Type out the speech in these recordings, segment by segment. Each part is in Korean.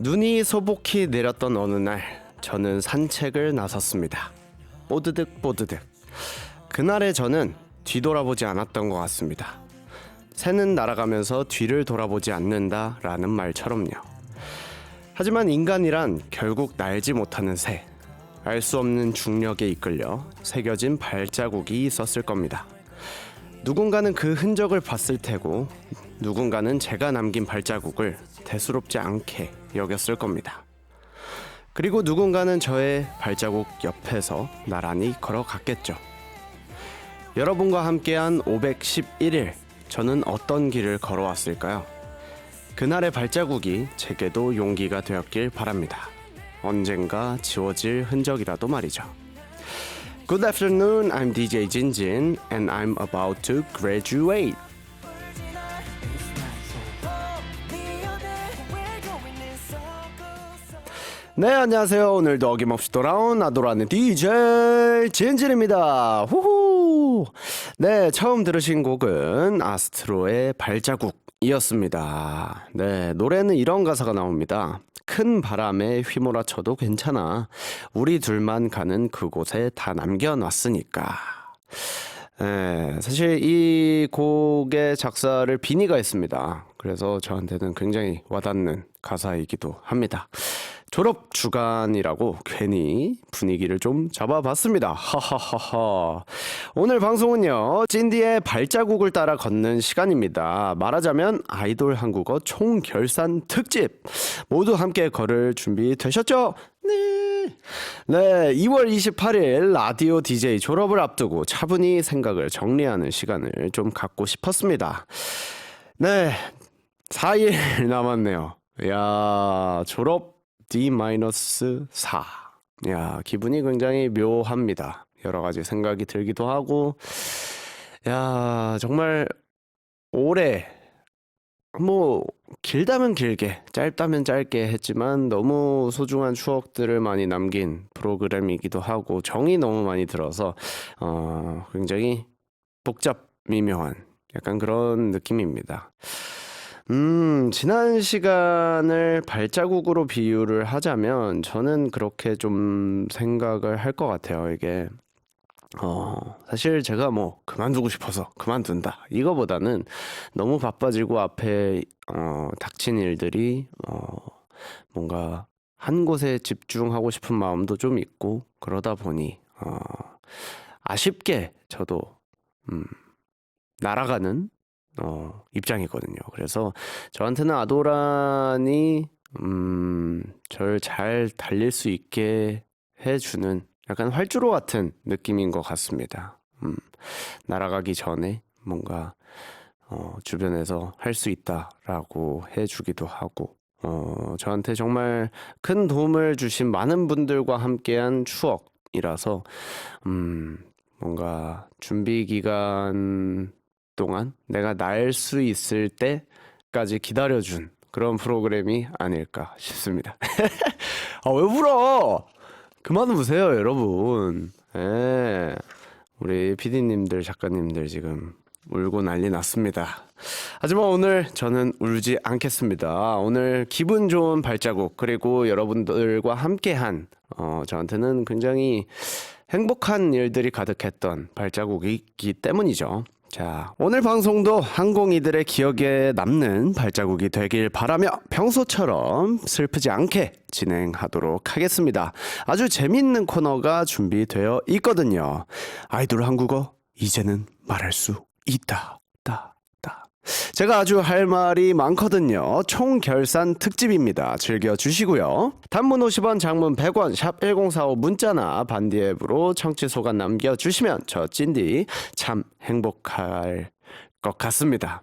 눈이 소복히 내렸던 어느 날 저는 산책을 나섰습니다. 뽀드득 뽀드득. 그날의 저는 뒤돌아보지 않았던 것 같습니다. 새는 날아가면서 뒤를 돌아보지 않는다라는 말처럼요. 하지만 인간이란 결국 날지 못하는 새, 알 수 없는 중력에 이끌려 새겨진 발자국이 있었을 겁니다. 누군가는 그 흔적을 봤을 테고 누군가는 제가 남긴 발자국을 대수롭지 않게 여겼을 겁니다. 그리고 누군가는 저의 발자국 옆에서 나란히 걸어갔겠죠. 여러분과 함께한 511일, 저는 어떤 길을 걸어왔을까요? 그날의 발자국이 제게도 용기가 되었길 바랍니다. 언젠가 지워질 흔적이라도 말이죠. Good afternoon, I'm DJ 진진 and I'm about to graduate. 네, 안녕하세요. 오늘도 어김없이 돌아온 아도라는 DJ 진진입니다. 후후. 네, 처음 들으신 곡은 아스트로의 발자국이었습니다. 네, 노래는 이런 가사가 나옵니다. 큰 바람에 휘몰아쳐도 괜찮아. 우리 둘만 가는 그곳에 다 남겨놨으니까. 네, 사실 이 곡의 작사를 비니가 했습니다. 그래서 저한테는 굉장히 와닿는 가사이기도 합니다. 졸업 주간이라고 괜히 분위기를 좀 잡아봤습니다. 하하하하. 오늘 방송은요, 찐디의 발자국을 따라 걷는 시간입니다. 말하자면 아이돌 한국어 총결산 특집. 모두 함께 걸을 준비 되셨죠? 네. 네, 2월 28일 라디오 DJ 졸업을 앞두고 차분히 생각을 정리하는 시간을 좀 갖고 싶었습니다. 네, 4일 남았네요. 야, 졸업 D-4. 야, 기분이 굉장히 묘합니다. 여러 가지 생각이 들기도 하고, 야, 정말 올해 뭐 길다면 길게, 짧다면 짧게 했지만 너무 소중한 추억들을 많이 남긴 프로그램이기도 하고 정이 너무 많이 들어서 굉장히 복잡 미묘한 약간 그런 느낌입니다. 지난 시간을 발자국으로 비유를 하자면 저는 그렇게 좀 생각을 할 것 같아요. 이게 사실 제가 뭐 그만두고 싶어서 그만둔다 이거보다는 너무 바빠지고 앞에 닥친 일들이 뭔가 한 곳에 집중하고 싶은 마음도 좀 있고 그러다 보니 아쉽게 저도 날아가는 입장이거든요. 그래서 저한테는 아도란이 저를 잘 달릴 수 있게 해주는 약간 활주로 같은 느낌인 것 같습니다. 날아가기 전에 뭔가 주변에서 할 수 있다라고 해주기도 하고 저한테 정말 큰 도움을 주신 많은 분들과 함께한 추억이라서 뭔가 준비 기간 동안 내가 날 수 있을 때까지 기다려준 그런 프로그램이 아닐까 싶습니다. 아, 왜 울어? 그만 우세요, 여러분. 예. 우리 PD님들, 작가님들 지금 울고 난리 났습니다. 하지만 오늘 저는 울지 않겠습니다. 오늘 기분 좋은 발자국, 그리고 여러분들과 함께한 저한테는 굉장히 행복한 일들이 가득했던 발자국이기 때문이죠. 자, 오늘 방송도 항공이들의 기억에 남는 발자국이 되길 바라며 평소처럼 슬프지 않게 진행하도록 하겠습니다. 아주 재밌는 코너가 준비되어 있거든요. 아이돌 한국어 이제는 말할 수 있다. 제가 아주 할 말이 많거든요. 총결산 특집입니다. 즐겨주시고요. 단문 50원, 장문 100원, 샵 1045 문자나 반디 앱으로 청취 소감 남겨주시면 저 찐디 참 행복할 것 같습니다.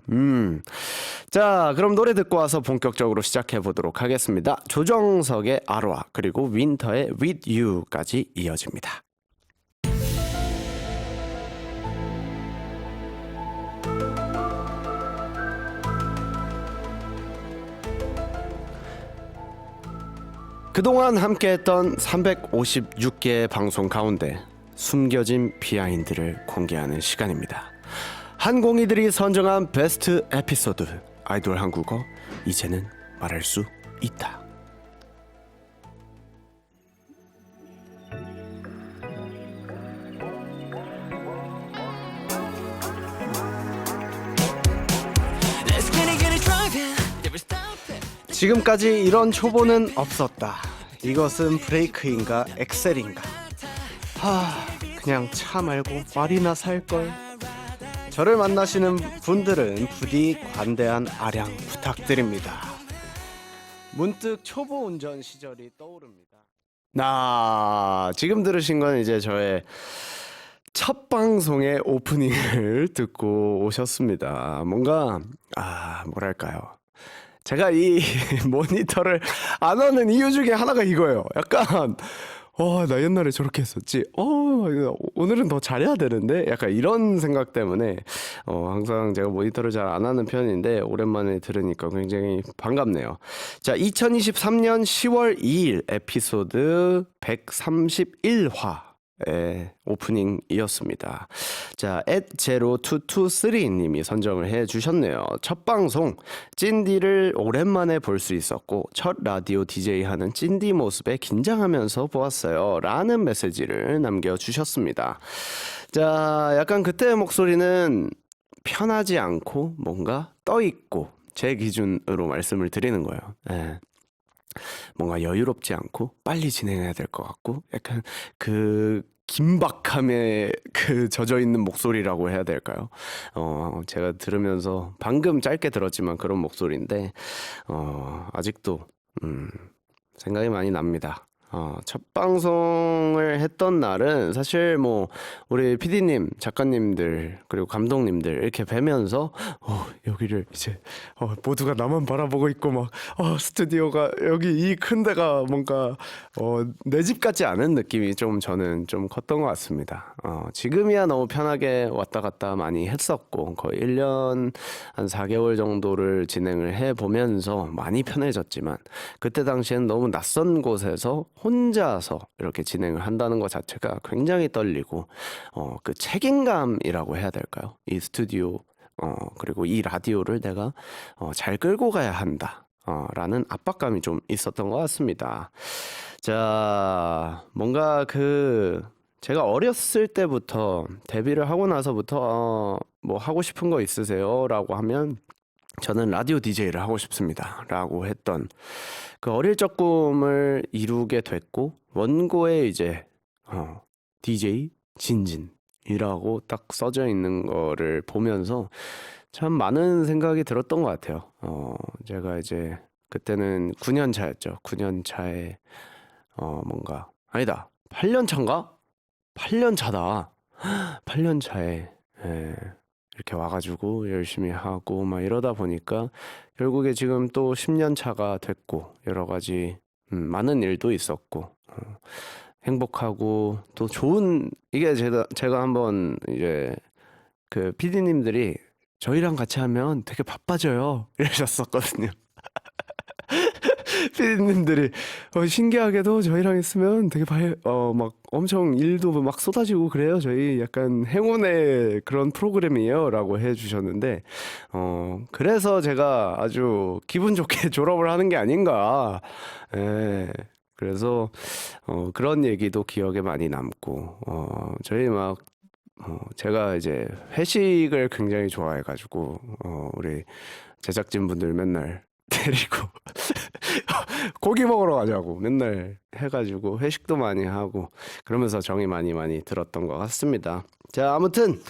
자, 그럼 노래 듣고 와서 본격적으로 시작해 보도록 하겠습니다. 조정석의 아로하, 그리고 윈터의 With You까지 이어집니다. 그동안 함께했던 356개의 방송 가운데 숨겨진 비하인드를 공개하는 시간입니다. 한공이들이 선정한 베스트 에피소드, 아이돌 한국어 이제는 말할 수 있다. 지금까지 이런 초보는 없었다. 이것은 브레이크인가 엑셀인가. 그냥 차 말고 말이나 살걸. 저를 만나시는 분들은 부디 관대한 아량 부탁드립니다. 문득 초보 운전 시절이 떠오릅니다. 지금 들으신 건 이제 저의 첫 방송의 오프닝을 듣고 오셨습니다. 뭔가 뭐랄까요, 제가 이 모니터를 안 하는 이유 중에 하나가 이거예요. 약간 나 옛날에 저렇게 했었지. 오늘은 더 잘해야 되는데. 약간 이런 생각 때문에 항상 제가 모니터를 잘 안 하는 편인데 오랜만에 들으니까 굉장히 반갑네요. 자, 2023년 10월 2일 에피소드 131화. 오프닝이었습니다. 자, @0223님이 선정을 해주셨네요. 첫 방송 찐디를 오랜만에 볼 수 있었고 첫 라디오 DJ 하는 찐디 모습에 긴장하면서 보았어요 라는 메시지를 남겨주셨습니다. 자, 약간 그때의 목소리는 편하지 않고 뭔가 떠있고, 제 기준으로 말씀을 드리는 거예요. 뭔가 여유롭지 않고 빨리 진행해야 될 것 같고, 약간 그 긴박함에 젖어 있는 목소리라고 해야 될까요? 제가 들으면서 방금 짧게 들었지만 그런 목소리인데 아직도 생각이 많이 납니다. 첫 방송을 했던 날은 사실 뭐 우리 PD님, 작가님들 그리고 감독님들 이렇게 뵈면서 여기를 이제 모두가 나만 바라보고 있고 막 스튜디오가 여기 이 큰 데가 뭔가 내 집 같지 않은 느낌이 좀 저는 좀 컸던 것 같습니다. 지금이야 너무 편하게 왔다 갔다 많이 했었고 거의 1년 한 4개월 정도를 진행을 해보면서 많이 편해졌지만, 그때 당시엔 너무 낯선 곳에서 혼자서 이렇게 진행을 한다는 것 자체가 굉장히 떨리고 그 책임감이라고 해야 될까요? 이 스튜디오 그리고 이 라디오를 내가 잘 끌고 가야 한다 라는 압박감이 좀 있었던 것 같습니다. 자, 뭔가 제가 어렸을 때부터 데뷔를 하고 나서부터 뭐 하고 싶은 거 있으세요? 라고 하면 저는 라디오 DJ를 하고 싶습니다 라고 했던 그 어릴 적 꿈을 이루게 됐고, 원고에 이제 DJ 진진이라고 딱 써져 있는 거를 보면서 참 많은 생각이 들었던 것 같아요. 제가 이제 그때는 9년 차였죠. 9년 차에 뭔가 아니다, 8년 차인가? 8년 차다. 8년 차에 이렇게 와가지고 열심히 하고 막 이러다 보니까 결국에 지금 또 10년 차가 됐고 여러 가지 많은 일도 있었고 행복하고 또 좋은, 이게 제가 한번 이제 그 PD님들이 저희랑 같이 하면 되게 바빠져요 이러셨었거든요. 피디님들이 신기하게도 저희랑 있으면 되게 막 엄청 일도 막 쏟아지고 그래요. 저희 약간 행운의 그런 프로그램이에요 라고 해주셨는데 그래서 제가 아주 기분 좋게 졸업을 하는 게 아닌가. 그래서 그런 얘기도 기억에 많이 남고 저희 막 제가 이제 회식을 굉장히 좋아해가지고 우리 제작진분들 맨날 데리고 고기 먹으러 가자고 맨날 해가지고 회식도 많이 하고 그러면서 정이 많이 들었던 것 같습니다. 자, 아무튼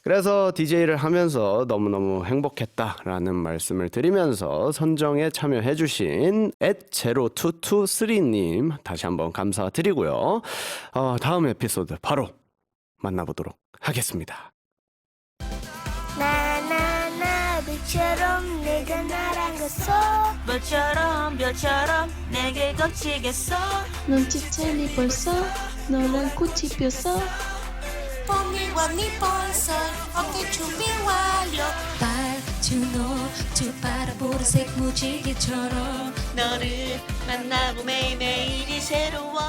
그래서 DJ를 하면서 너무너무 행복했다라는 말씀을 드리면서 선정에 참여해주신 @0223님 다시 한번 감사드리고요. 다음 에피소드 바로 만나보도록 하겠습니다. 나나나 별처럼 내가 날아갔어, 별처럼 내게 걷히겠어. 눈치챘니 벌써 너란 꽃이 피었어. 봄이 왔니 벌써 어깨 준비 완료. 발주노 바라보는 색무지개처럼 너를 만나고 매일매일이 새로워.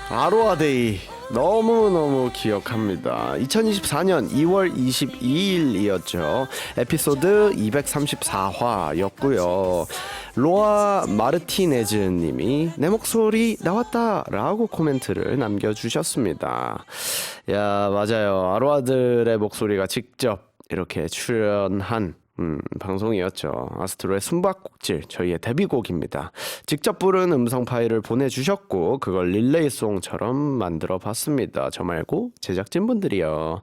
아로하데이 너무너무 기억합니다. 2024년 2월 22일이었죠. 에피소드 234화였고요. 로아 마르티네즈 님이 내 목소리 나왔다 라고 코멘트를 남겨주셨습니다. 야, 맞아요. 아로아들의 목소리가 직접 이렇게 출연한 방송이었죠. 아스트로의 숨바꼭질, 저희의 데뷔곡입니다. 직접 부른 음성 파일을 보내주셨고 그걸 릴레이송처럼 만들어 봤습니다. 저 말고 제작진분들이요.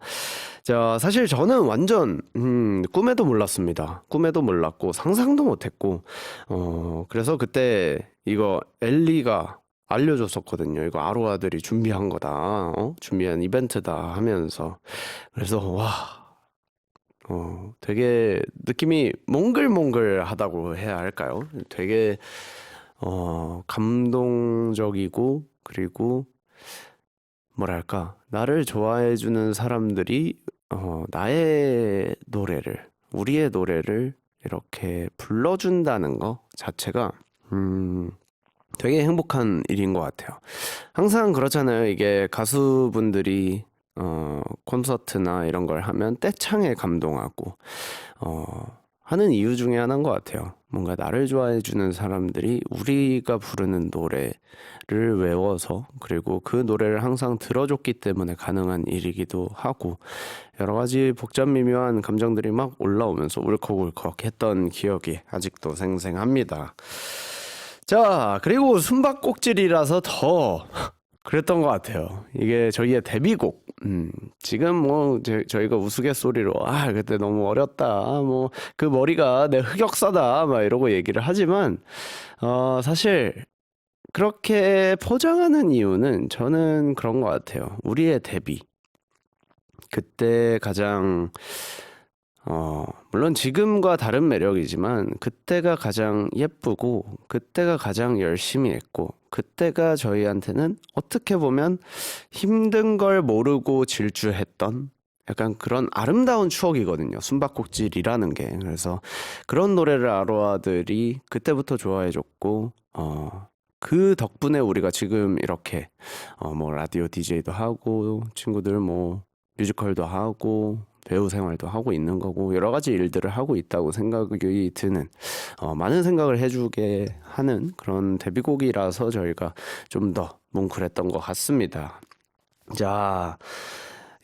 자, 사실 저는 완전 꿈에도 몰랐습니다. 꿈에도 몰랐고 상상도 못했고 그래서 그때 이거 엘리가 알려줬었거든요. 이거 아로아들이 준비한 거다. 준비한 이벤트다 하면서. 그래서 와, 되게 느낌이 몽글몽글하다고 해야 할까요? 되게 감동적이고, 그리고 뭐랄까, 나를 좋아해주는 사람들이 나의 노래를, 우리의 노래를 이렇게 불러준다는 거 자체가 되게 행복한 일인 것 같아요. 항상 그렇잖아요. 이게 가수분들이 콘서트나 이런 걸 하면 떼창에 감동하고 하는 이유 중에 하나인 것 같아요. 뭔가 나를 좋아해 주는 사람들이 우리가 부르는 노래를 외워서, 그리고 그 노래를 항상 들어줬기 때문에 가능한 일이기도 하고, 여러 가지 복잡 미묘한 감정들이 막 올라오면서 울컥울컥 했던 기억이 아직도 생생합니다. 자, 그리고 숨바꼭질이라서 더 그랬던 것 같아요. 이게 저희의 데뷔곡. 지금 뭐 저희가 우스갯소리로 그때 너무 어렸다, 뭐 그 머리가 내 흑역사다 막 이러고 얘기를 하지만 사실 그렇게 포장하는 이유는 저는 그런 것 같아요. 우리의 데뷔, 그때 가장 물론 지금과 다른 매력이지만 그때가 가장 예쁘고, 그때가 가장 열심히 했고, 그때가 저희한테는 어떻게 보면 힘든 걸 모르고 질주했던 약간 그런 아름다운 추억이거든요. 숨바꼭질이라는 게. 그래서 그런 노래를 아로아들이 그때부터 좋아해줬고, 그 덕분에 우리가 지금 이렇게 뭐 라디오 DJ도 하고, 친구들 뭐 뮤지컬도 하고, 배우 생활도 하고 있는 거고, 여러 가지 일들을 하고 있다고 생각이 드는, 많은 생각을 해주게 하는 그런 데뷔곡이라서 저희가 좀 더 뭉클했던 것 같습니다. 자,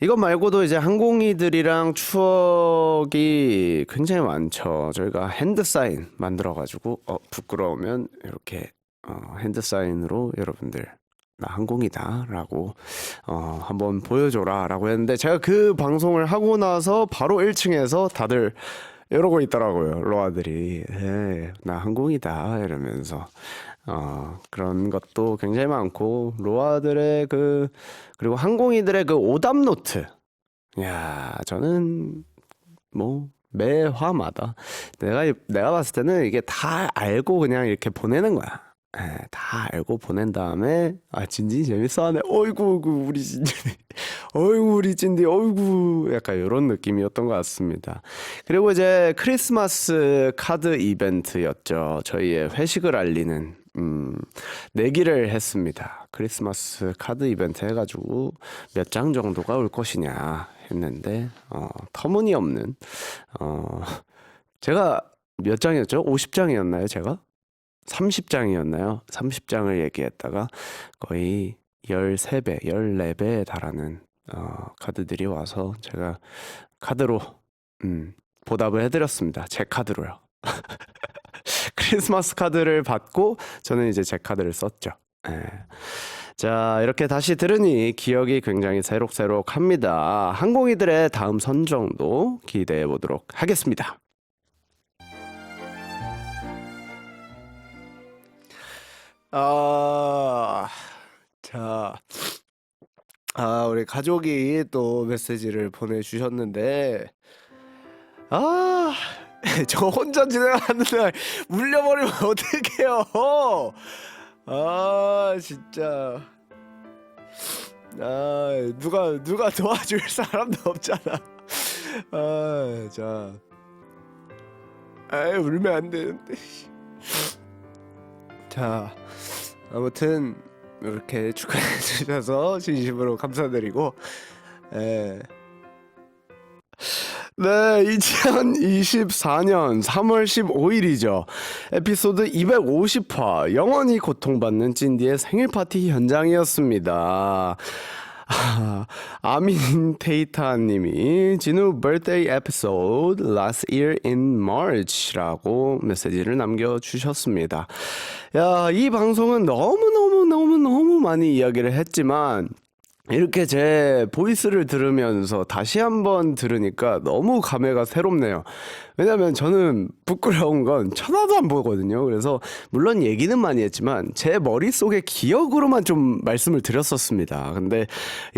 이것 말고도 이제 항공이들이랑 추억이 굉장히 많죠. 저희가 핸드사인 만들어가지고 부끄러우면 이렇게 핸드사인으로 여러분들 나 항공이다 라고 한번 보여줘라 라고 했는데, 제가 그 방송을 하고 나서 바로 1층에서 다들 이러고 있더라고요. 로아들이 나 항공이다 이러면서 그런 것도 굉장히 많고, 로아들의 그리고 항공이들의 그 오답 노트, 저는 뭐 매화마다 내가 봤을 때는 이게 다 알고 그냥 이렇게 보내는 거야. 다 알고 보낸 다음에 진진이 재밌어하네, 어이구 우리 진진이, 어이구 우리 찐디, 어이구, 약간 이런 느낌이었던 것 같습니다. 그리고 이제 크리스마스 카드 이벤트였죠. 저희의 회식을 알리는 내기를 했습니다. 크리스마스 카드 이벤트 해가지고 몇 장 정도가 올 것이냐 했는데 터무니없는 제가 몇 장이었죠? 50장이었나요? 제가? 30장이었나요? 30장을 얘기했다가 거의 13배, 14배에 달하는 카드들이 와서 제가 카드로 보답을 해드렸습니다. 제 카드로요. 크리스마스 카드를 받고 저는 이제 제 카드를 썼죠. 자, 이렇게 다시 들으니 기억이 굉장히 새록새록합니다. 항공이들의 다음 선정도 기대해 보도록 하겠습니다. 우리 가족이 또 메시지를 보내주셨는데, 저 혼자 진행하는 날 물려버리면 어떡해요? 진짜. 누가 도와줄 사람도 없잖아. 울면 안 되는데. 자, 아무튼 이렇게 축하해 주셔서 진심으로 감사드리고, 네, 2024년 3월 15일이죠. 에피소드 250화 영원히 고통받는 찐디의 생일 파티 현장이었습니다. 아민테이타님이 진우 birthday episode last year in March라고 메시지를 남겨주셨습니다. 야, 이 방송은 너무 많이 이야기를 했지만 이렇게 제 보이스를 들으면서 다시 한번 들으니까 너무 감회가 새롭네요. 왜냐면 저는 부끄러운 건 쳐다도 안 보거든요. 그래서 물론 얘기는 많이 했지만 제 머릿속에 기억으로만 좀 말씀을 드렸었습니다. 근데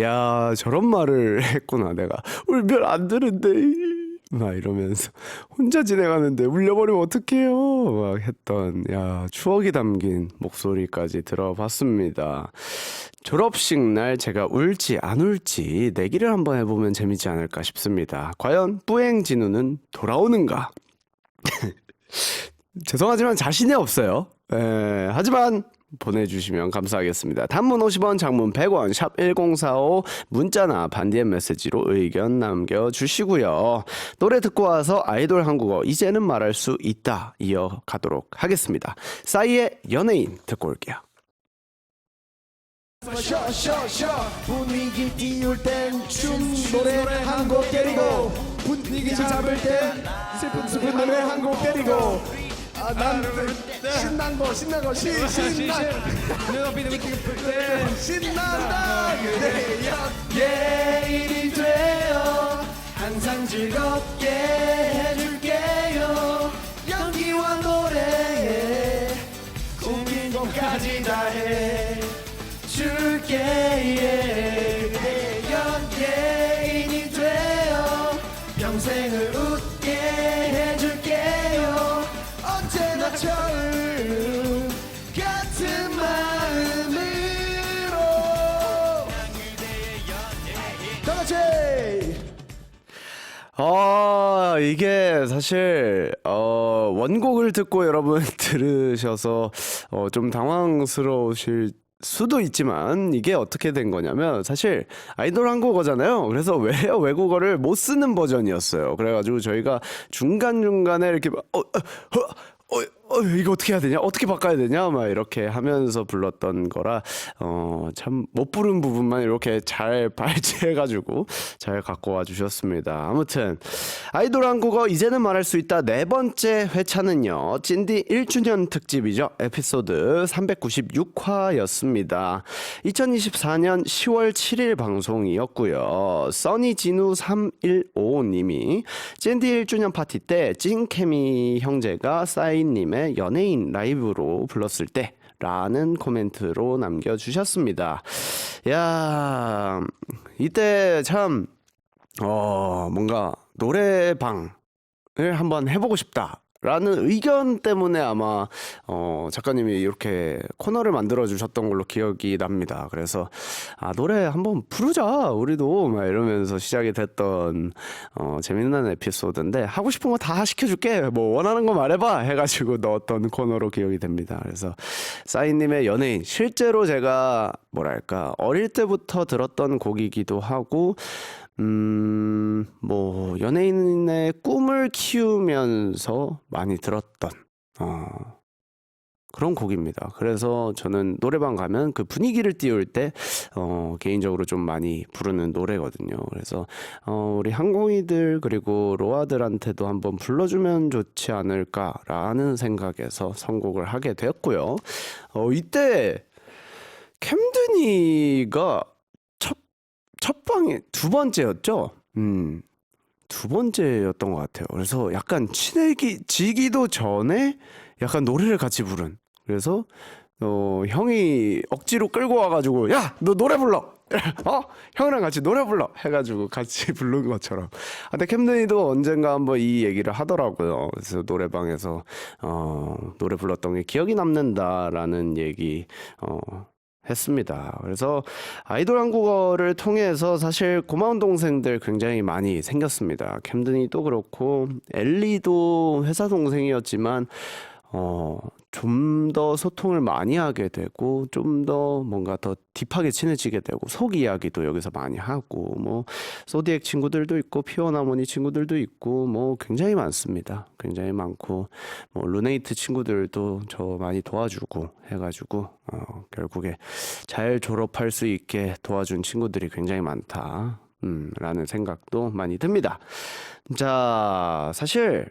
야, 저런 말을 했구나. 내가 울면 안 되는데 막 이러면서 혼자 진행하는데 울려버리면 어떡해요 막 했던, 야, 추억이 담긴 목소리까지 들어봤습니다. 졸업식 날 제가 울지 안 울지 내기를 한번 해보면 재밌지 않을까 싶습니다. 과연 뿌행 진우는 돌아오는가? 죄송하지만 자신이 없어요. 하지만 보내주시면 감사하겠습니다. 단문 50원, 장문 100원, 샵 1045, 문자나 반디엠 메시지로 의견 남겨주시고요. 노래 듣고 와서 아이돌 한국어 이제는 말할 수 있다 이어가도록 하겠습니다. 싸이의 연예인 듣고 올게요. 분위기 띄울 땐 춤 노래 한 곡 때리고 분위기 잡을 땐 슬픈 노래 한 곡 때리고 난 신난 거 신난다 그대여 예일이 되어 항상 즐겁게 해줄게요. 연기와 노래에 꿈인 것까지 다 해줄게. 연예인이 되어 평생을 웃게 해줄게요. 언제나 처음 같은 마음으로 다같이. 이게 사실 원곡을 듣고 여러분 들으셔서 좀 당황스러우실 수도 있지만 이게 어떻게 된 거냐면 사실 아이돌 한국어잖아요. 그래서 외국어를 못 쓰는 버전이었어요. 그래가지고 저희가 중간중간에 이렇게 이거 어떻게 해야 되냐? 어떻게 바꿔야 되냐? 막 이렇게 하면서 불렀던 거라 참 못 부른 부분만 이렇게 잘 발췌해가지고 잘 갖고 와 주셨습니다. 아무튼 아이돌 한국어 이제는 말할 수 있다 네 번째 회차는요, 찐디 1주년 특집이죠. 에피소드 396화였습니다. 2024년 10월 7일 방송이었고요. 써니진우 315님이 찐디 1주년 파티 때 찐케미 형제가 싸이님의 연예인 라이브로 불렀을 때 라는 코멘트로 남겨주셨습니다. 야, 이때 참 뭔가 노래방을 한번 해보고 싶다 라는 의견 때문에 아마 작가님이 이렇게 코너를 만들어 주셨던 걸로 기억이 납니다. 그래서 노래 한번 부르자 우리도 막 이러면서 시작이 됐던 재밌는 에피소드인데, 하고 싶은 거 다 시켜줄게 뭐 원하는 거 말해봐 해가지고 넣었던 코너로 기억이 됩니다. 그래서 싸이님의 연예인, 실제로 제가 뭐랄까 어릴 때부터 들었던 곡이기도 하고 뭐 연예인의 꿈을 키우면서 많이 들었던 그런 곡입니다. 그래서 저는 노래방 가면 그 분위기를 띄울 때 개인적으로 좀 많이 부르는 노래거든요. 그래서 우리 항공이들 그리고 로아들한테도 한번 불러주면 좋지 않을까라는 생각에서 선곡을 하게 되었고요. 이때 캠드니가 첫 방에 두 번째였죠. 두 번째였던 것 같아요. 그래서 약간 친해지기도 전에 약간 노래를 같이 부른. 그래서 형이 억지로 끌고 와가지고 야, 너 노래 불러. 형이랑 같이 노래 불러 해가지고 같이 부른 것처럼. 근데 캠든이도 언젠가 한번 이 얘기를 하더라고요. 그래서 노래방에서 노래 불렀던 게 기억이 남는다라는 얘기 했습니다. 그래서 아이돌 한국어를 통해서 사실 고마운 동생들 굉장히 많이 생겼습니다. 캠든이도 그렇고 엘리도 회사 동생이었지만 좀 더 소통을 많이 하게 되고 좀 더 뭔가 더 딥하게 친해지게 되고 속 이야기도 여기서 많이 하고 뭐 소디액 친구들도 있고 피오나모니 친구들도 있고 뭐 굉장히 많습니다. 굉장히 많고 뭐 루네이트 친구들도 저 많이 도와주고 해가지고 결국에 잘 졸업할 수 있게 도와준 친구들이 굉장히 많다. 라는 생각도 많이 듭니다. 자, 사실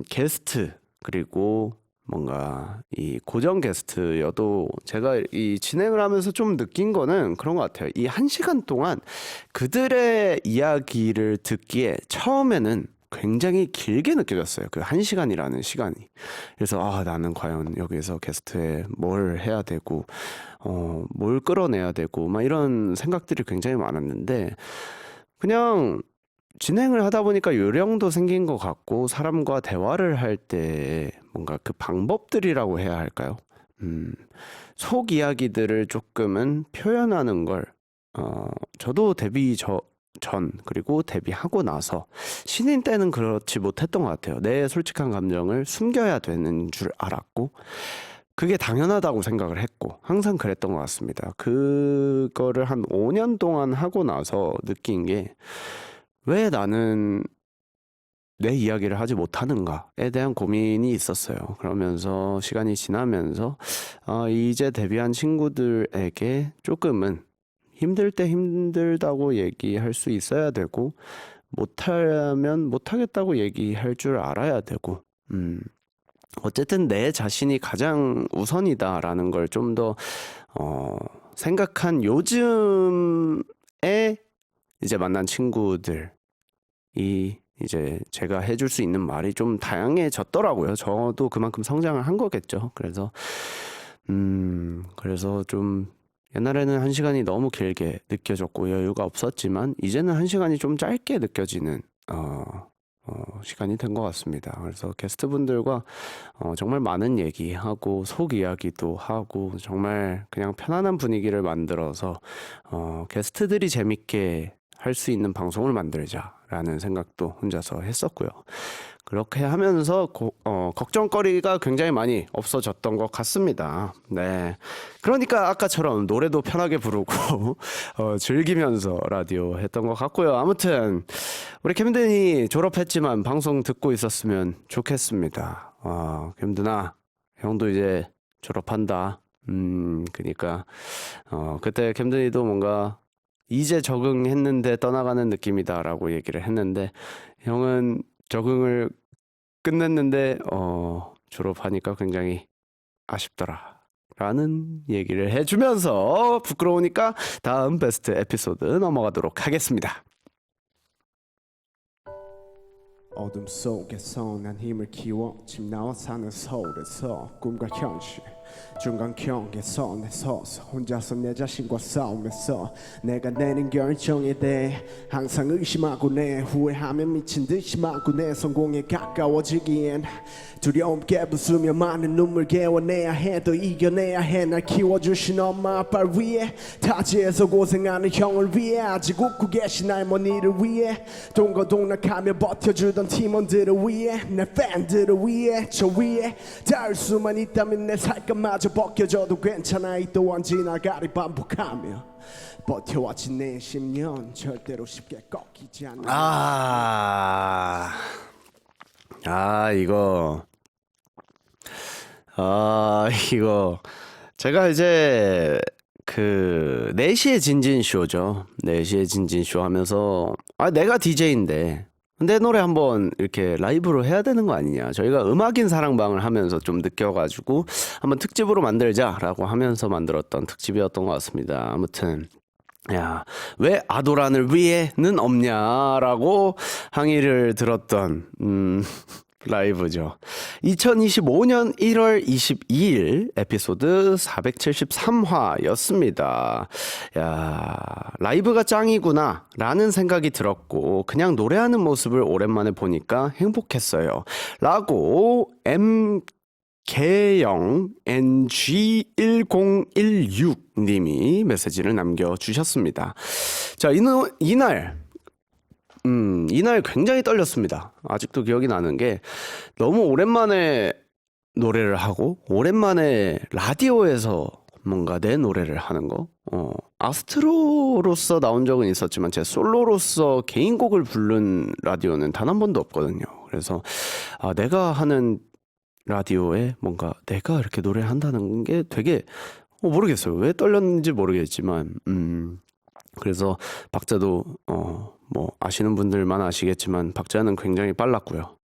게스트 그리고 뭔가 이 고정 게스트여도 제가 이 진행을 하면서 좀 느낀 거는 그런 것 같아요. 이 1시간 동안 그들의 이야기를 듣기에 처음에는 굉장히 길게 느껴졌어요. 그 1시간이라는 시간이. 그래서 나는 과연 여기서 게스트에 뭘 해야 되고 뭘 끌어내야 되고 막 이런 생각들이 굉장히 많았는데 그냥 진행을 하다 보니까 요령도 생긴 것 같고 사람과 대화를 할 때 뭔가 그 방법들이라고 해야 할까요? 속 이야기들을 조금은 표현하는 걸 저도 데뷔 전 그리고 데뷔하고 나서 신인 때는 그렇지 못했던 것 같아요. 내 솔직한 감정을 숨겨야 되는 줄 알았고 그게 당연하다고 생각을 했고 항상 그랬던 것 같습니다. 그거를 한 5년 동안 하고 나서 느낀 게 왜 나는 내 이야기를 하지 못하는가에 대한 고민이 있었어요. 그러면서 시간이 지나면서 이제 데뷔한 친구들에게 조금은 힘들 때 힘들다고 얘기할 수 있어야 되고 못하면 못하겠다고 얘기할 줄 알아야 되고 어쨌든 내 자신이 가장 우선이다라는 걸 좀 더 생각한 요즘에 이제 만난 친구들이 이제 제가 해줄 수 있는 말이 좀 다양해졌더라고요. 저도 그만큼 성장을 한 거겠죠. 그래서 좀 옛날에는 1시간이 너무 길게 느껴졌고 여유가 없었지만 이제는 1시간이 좀 짧게 느껴지는 시간이 된 것 같습니다. 그래서 게스트분들과 정말 많은 얘기하고 속 이야기도 하고 정말 그냥 편안한 분위기를 만들어서 게스트들이 재밌게 할 수 있는 방송을 만들자라는 생각도 혼자서 했었고요. 그렇게 하면서 걱정거리가 굉장히 많이 없어졌던 것 같습니다. 네, 그러니까 아까처럼 노래도 편하게 부르고 즐기면서 라디오 했던 것 같고요. 아무튼 우리 캠든이 졸업했지만 방송 듣고 있었으면 좋겠습니다. 캠든아, 형도 이제 졸업한다. 그니까 그때 캠든이도 뭔가 이제 적응했는데 떠나가는 느낌이다라고 얘기를 했는데 형은 적응을 끝냈는데 졸업하니까 굉장히 아쉽더라 라는 얘기를 해주면서 부끄러우니까 다음 베스트 에피소드 넘어가도록 하겠습니다. 어둠 속에서 난 힘을 키워 집 나와 사는 서울에서 꿈과 현실 중간 경계서 내 서서 혼자서 내 자신과 싸우면서 내가 내는 결정에 대해 항상 의심하고 내 후회하면 미친 듯이 많고 내 성공에 가까워지기엔 두려움께 부수며 많은 눈물 개워내야 해 더 이겨내야 해 날 키워주신 엄마 아빠를 위해 타지에서 고생하는 형을 위해 아직 웃고 계신 할머니를 위해 동거동락하며 버텨주던 팀원들을 위해 내 팬들을 위해 저 위에 닿을 수만 있다면 내 살감마저 벗겨져도 괜찮아 이 또한 지나가리 반복하며 버텨왔지 내 10년 절대로 쉽게 꺾이지 않아. 이거 제가 이제 그 4시에 진진쇼죠. 4시에 진진쇼 하면서 내가 DJ인데 내 노래 한번 이렇게 라이브로 해야 되는 거 아니냐. 저희가 음악인 사랑방을 하면서 좀 느껴가지고 한번 특집으로 만들자라고 하면서 만들었던 특집이었던 것 같습니다. 아무튼 왜 아도란을 위해는 없냐라고 항의를 들었던 라이브죠. 2025년 1월 22일 에피소드 473화였습니다. 라이브가 짱이구나 라는 생각이 들었고 그냥 노래하는 모습을 오랜만에 보니까 행복했어요 라고 개영 NG1016님이 메시지를 남겨주셨습니다. 자, 이날 굉장히 떨렸습니다. 아직도 기억이 나는 게 너무 오랜만에 노래를 하고 오랜만에 라디오에서 뭔가 내 노래를 하는 거. 아스트로로서 나온 적은 있었지만 제 솔로로서 개인곡을 부른 라디오는 단 한 번도 없거든요. 그래서 내가 하는 라디오에 뭔가 내가 이렇게 노래를 한다는 게 되게 모르겠어요. 왜 떨렸는지 모르겠지만 그래서 박자도 뭐 아시는 분들만 아시겠지만 박자는 굉장히 빨랐고요.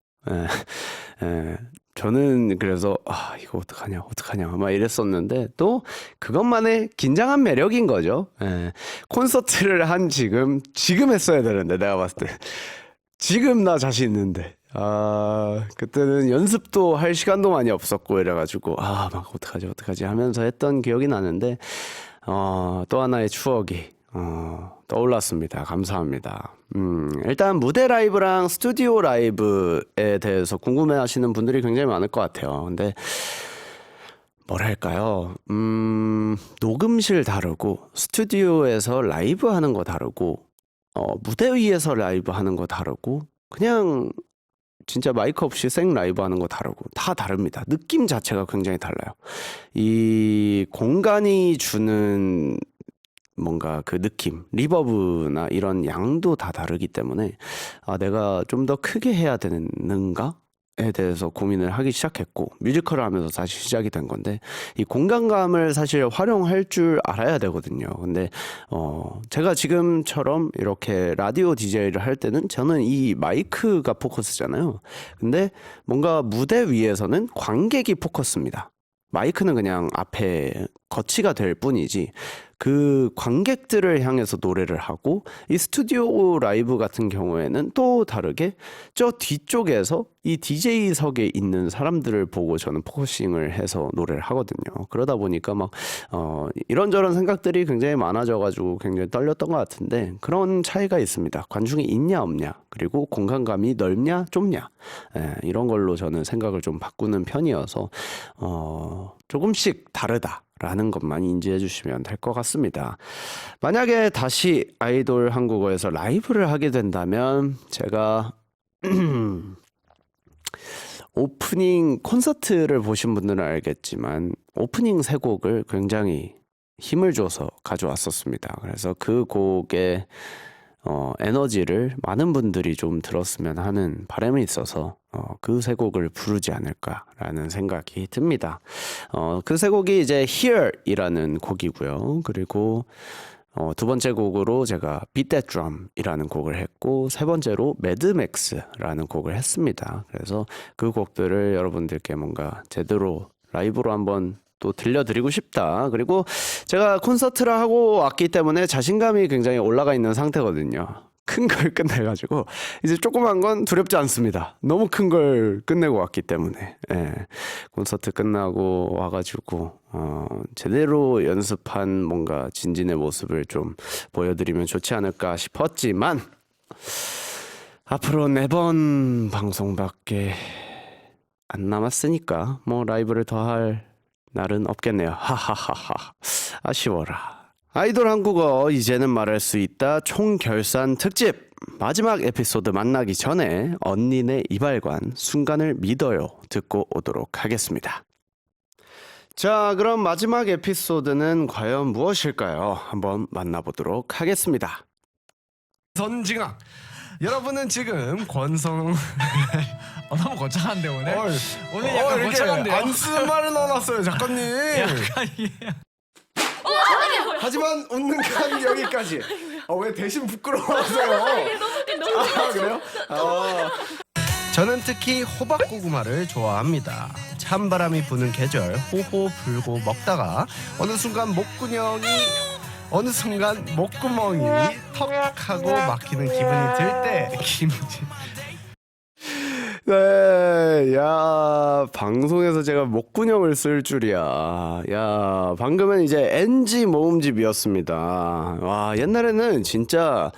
저는 그래서 이거 어떡하냐 막 이랬었는데 또 그것만의 긴장한 매력인 거죠. 콘서트를 한 지금 했어야 되는데 내가 봤을 때 지금 나 자신 있는데 그때는 연습도 할 시간도 많이 없었고 이래가지고 막 어떡하지 하면서 했던 기억이 나는데 또 하나의 추억이 떠올랐습니다. 감사합니다. 일단 무대 라이브랑 스튜디오 라이브에 대해서 궁금해하시는 분들이 굉장히 많을 것 같아요. 근데 뭐랄까요? 녹음실 다르고 스튜디오에서 라이브 하는 거 다르고 무대 위에서 라이브 하는 거 다르고 그냥 진짜 마이크 없이 생 라이브 하는 거 다르고 다 다릅니다. 느낌 자체가 굉장히 달라요. 이 공간이 주는 뭔가 그 느낌, 리버브나 이런 양도 다 다르기 때문에 내가 좀 더 크게 해야 되는가에 대해서 고민을 하기 시작했고 뮤지컬을 하면서 다시 시작이 된 건데 이 공간감을 사실 활용할 줄 알아야 되거든요. 근데 제가 지금처럼 이렇게 라디오 DJ를 할 때는 저는 이 마이크가 포커스잖아요. 근데 뭔가 무대 위에서는 관객이 포커스입니다. 마이크는 그냥 앞에 거치가 될 뿐이지 그 관객들을 향해서 노래를 하고 이 스튜디오 라이브 같은 경우에는 또 다르게 저 뒤쪽에서 이 DJ석에 있는 사람들을 보고 저는 포커싱을 해서 노래를 하거든요. 그러다 보니까 막 이런저런 생각들이 굉장히 많아져가지고 굉장히 떨렸던 것 같은데 그런 차이가 있습니다. 관중이 있냐 없냐 그리고 공간감이 넓냐 좁냐 이런 걸로 저는 생각을 좀 바꾸는 편이어서 조금씩 다르다라는 것만 인지해 주시면 될 것 같습니다. 만약에 다시 아이돌 한국어에서 라이브를 하게 된다면 제가 오프닝 콘서트를 보신 분들은 알겠지만 오프닝 세 곡을 굉장히 힘을 줘서 가져왔었습니다. 그래서 그 곡의 에너지를 많은 분들이 좀 들었으면 하는 바람이 있어서 그 세 곡을 부르지 않을까라는 생각이 듭니다. 그 세 곡이 이제 Here이라는 곡이고요. 그리고 두 번째 곡으로 제가 Beat That Drum이라는 곡을 했고 세 번째로 매드맥스라는 곡을 했습니다. 그래서 그 곡들을 여러분들께 뭔가 제대로 라이브로 한번 또 들려드리고 싶다. 그리고 제가 콘서트를 하고 왔기 때문에 자신감이 굉장히 올라가 있는 상태거든요. 큰 걸 끝내가지고 이제 조그만 건 두렵지 않습니다. 너무 큰 걸 끝내고 왔기 때문에 콘서트 끝나고 와가지고 제대로 연습한 뭔가 진진의 모습을 좀 보여드리면 좋지 않을까 싶었지만 앞으로 4번 방송밖에 안 남았으니까 뭐 라이브를 더 할 날은 없겠네요. 하하하하 아쉬워라. 아이돌 한국어 이제는 말할 수 있다 총결산 특집 마지막 에피소드 만나기 전에 언니네 이발관 순간을 믿어요 듣고 오도록 하겠습니다. 자, 그럼 마지막 에피소드는 과연 무엇일까요? 한번 만나보도록 하겠습니다. 선징아, 여러분은 지금 권성 너무 거창한데 오늘? 오늘 약간 거창한데요? 안 쓰는 말을 넣어놨어요 작가님. 약간 이게 하지만 웃는 간 여기까지. 왜 대신 부끄러워하세요? 그래요? 저는 특히 호박고구마를 좋아합니다. 찬바람이 부는 계절 호호 불고 먹다가 어느 순간 목구멍이 턱하고 막히는 기분이 들 때 네, 야, 방송에서 제가 목구녕을 쓸 줄이야. 야, 방금은 이제 NG 모음집이었습니다. 와, 옛날에는 진짜,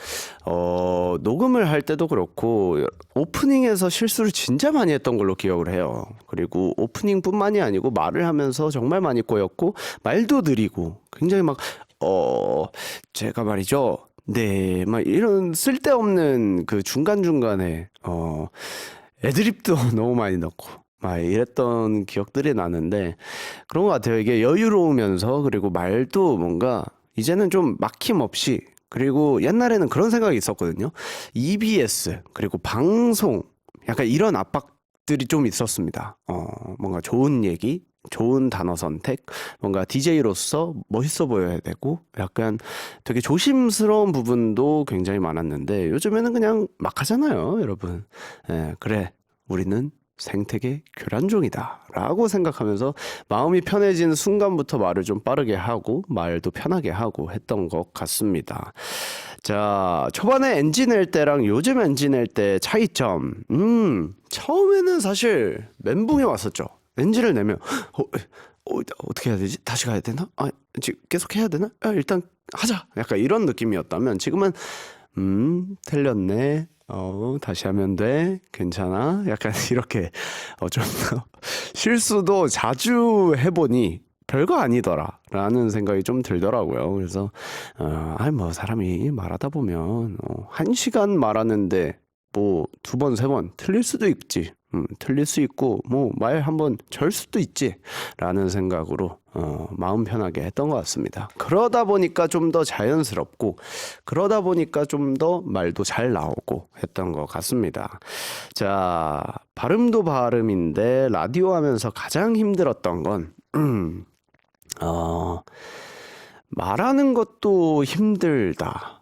녹음을 할 때도 그렇고, 오프닝에서 실수를 진짜 많이 했던 걸로 기억을 해요. 그리고 오프닝뿐만이 아니고 말을 하면서 정말 많이 꼬였고, 말도 느리고, 굉장히 막, 제가 말이죠. 네, 막 이런 쓸데없는 그 중간중간에, 애드립도 너무 많이 넣고 막 이랬던 기억들이 나는데 그런 것 같아요. 이게 여유로우면서 그리고 말도 뭔가 이제는 좀 막힘없이 그리고 옛날에는 그런 생각이 있었거든요. EBS 그리고 방송 약간 이런 압박들이 좀 있었습니다. 뭔가 좋은 얘기, 좋은 단어 선택, 뭔가 DJ로서 멋있어 보여야 되고 약간 되게 조심스러운 부분도 굉장히 많았는데 요즘에는 그냥 막 하잖아요, 여러분. 예, 그래, 우리는 생태계 교란종이다 라고 생각하면서 마음이 편해진 순간부터 말을 좀 빠르게 하고 말도 편하게 하고 했던 것 같습니다. 자, 초반에 NG 낼 때랑 요즘 NG 낼 때 차이점. 처음에는 사실 멘붕이 왔었죠. NG를 내면 어떻게 해야 되지? 다시 가야 되나? 지금 계속 해야 되나? 일단 하자. 약간 이런 느낌이었다면 지금은 틀렸네. 다시 하면 돼. 괜찮아. 약간 이렇게 좀 더 실수도 자주 해보니 별거 아니더라 라는 생각이 좀 들더라고요. 그래서 뭐 사람이 말하다 보면 1시간 말하는데 뭐 2번, 3번 틀릴 수도 있지. 틀릴 수 있고 뭐 말 한번 절 수도 있지 라는 생각으로 마음 편하게 했던 것 같습니다. 그러다 보니까 좀 더 자연스럽고 그러다 보니까 좀 더 말도 잘 나오고 했던 것 같습니다. 자, 발음도 발음인데 라디오 하면서 가장 힘들었던 건 말하는 것도 힘들다.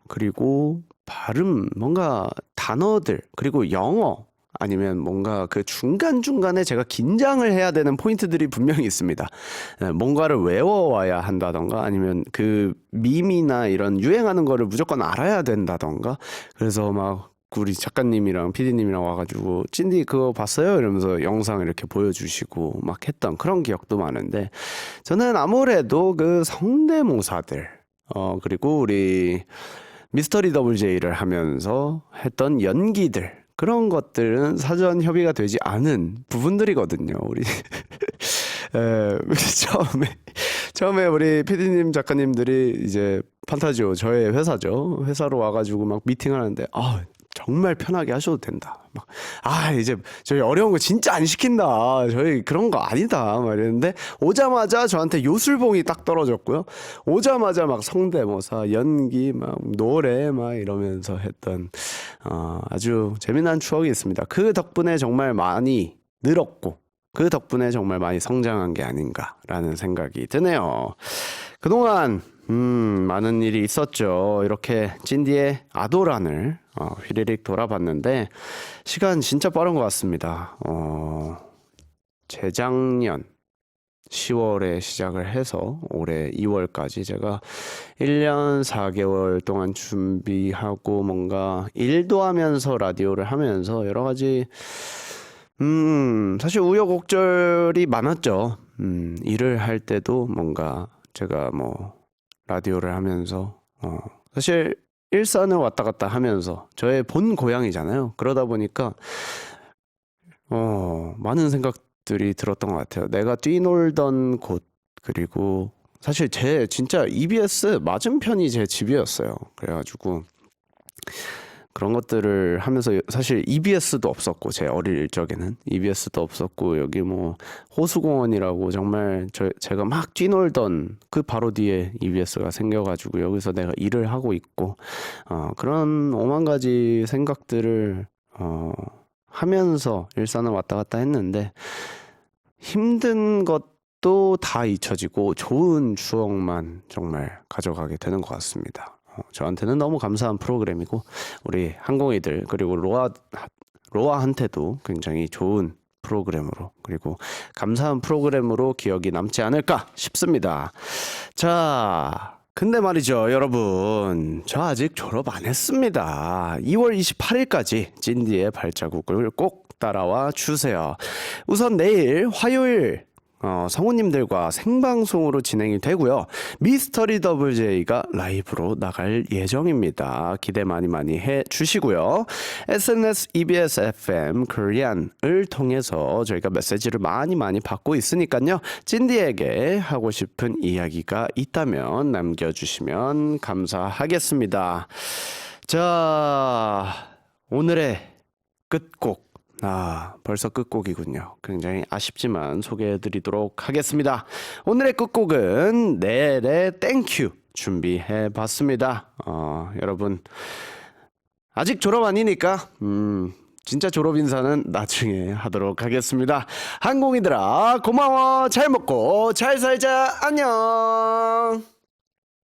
그리고 발음, 뭔가 단어들, 그리고 영어, 아니면 뭔가 그 중간중간에 제가 긴장을 해야 되는 포인트들이 분명히 있습니다. 뭔가를 외워와야 한다던가, 아니면 그 밈이나 이런 유행하는 거를 무조건 알아야 된다던가, 그래서 막 우리 작가님이랑 PD님이랑 와가지고 찐디 그거 봤어요? 이러면서 영상을 이렇게 보여주시고 막 했던 그런 기억도 많은데 저는 아무래도 그 성대모사들, 그리고 우리 미스터리 더블 J를 하면서 했던 연기들 그런 것들은 사전 협의가 되지 않은 부분들이거든요. 우리 처음에 우리 PD님 작가님들이 이제 판타지오 저의 회사죠. 회사로 와가지고 막 미팅을 하는데 정말 편하게 하셔도 된다. 막, 이제 저희 어려운 거 진짜 안 시킨다. 저희 그런 거 아니다. 막 이랬는데, 오자마자 저한테 요술봉이 딱 떨어졌고요. 오자마자 막 성대모사, 연기, 막 노래, 막 이러면서 했던, 아주 재미난 추억이 있습니다. 그 덕분에 정말 많이 늘었고, 그 덕분에 정말 많이 성장한 게 아닌가라는 생각이 드네요. 그동안, 많은 일이 있었죠. 이렇게 찐디의 아도란을 휘리릭 돌아봤는데 시간 진짜 빠른 것 같습니다. 재작년 10월에 시작을 해서 올해 2월까지 제가 1년 4개월 동안 준비하고 뭔가 일도 하면서 라디오를 하면서 여러 가지 사실 우여곡절이 많았죠. 일을 할 때도 뭔가 제가 뭐 라디오를 하면서 사실 일산을 왔다 갔다 하면서 저의 본 고향이잖아요. 그러다 보니까 많은 생각들이 들었던 것 같아요. 내가 뛰놀던 곳, 그리고 사실 제 진짜 EBS 맞은편이 제 집이었어요. 그래가지고 그런 것들을 하면서 사실 EBS도 없었고 제 어릴 적에는 EBS도 없었고 여기 뭐 호수공원이라고 정말 제가 막 뛰놀던 그 바로 뒤에 EBS가 생겨가지고 여기서 내가 일을 하고 있고 그런 오만 가지 생각들을 하면서 일산을 왔다 갔다 했는데 힘든 것도 다 잊혀지고 좋은 추억만 정말 가져가게 되는 것 같습니다. 저한테는 너무 감사한 프로그램이고 우리 항공이들 그리고 로아한테도 굉장히 좋은 프로그램으로 그리고 감사한 프로그램으로 기억이 남지 않을까 싶습니다. 자, 근데 말이죠 여러분, 저 아직 졸업 안 했습니다. 2월 28일까지 찐디의 발자국을 꼭 따라와 주세요. 우선 내일 화요일 성우님들과 생방송으로 진행이 되고요. 미스터리 더블 J가 라이브로 나갈 예정입니다. 기대 많이 해 주시고요. SNS EBS FM 코리안을 통해서 저희가 메시지를 많이 받고 있으니까요. 찐디에게 하고 싶은 이야기가 있다면 남겨주시면 감사하겠습니다. 자, 오늘의 끝곡 벌써 끝곡이군요. 굉장히 아쉽지만 소개해드리도록 하겠습니다. 오늘의 끝곡은 넬의 땡큐 준비해봤습니다. 여러분 아직 졸업 아니니까 진짜 졸업 인사는 나중에 하도록 하겠습니다. 항공이들아 고마워. 잘 먹고 잘 살자. 안녕.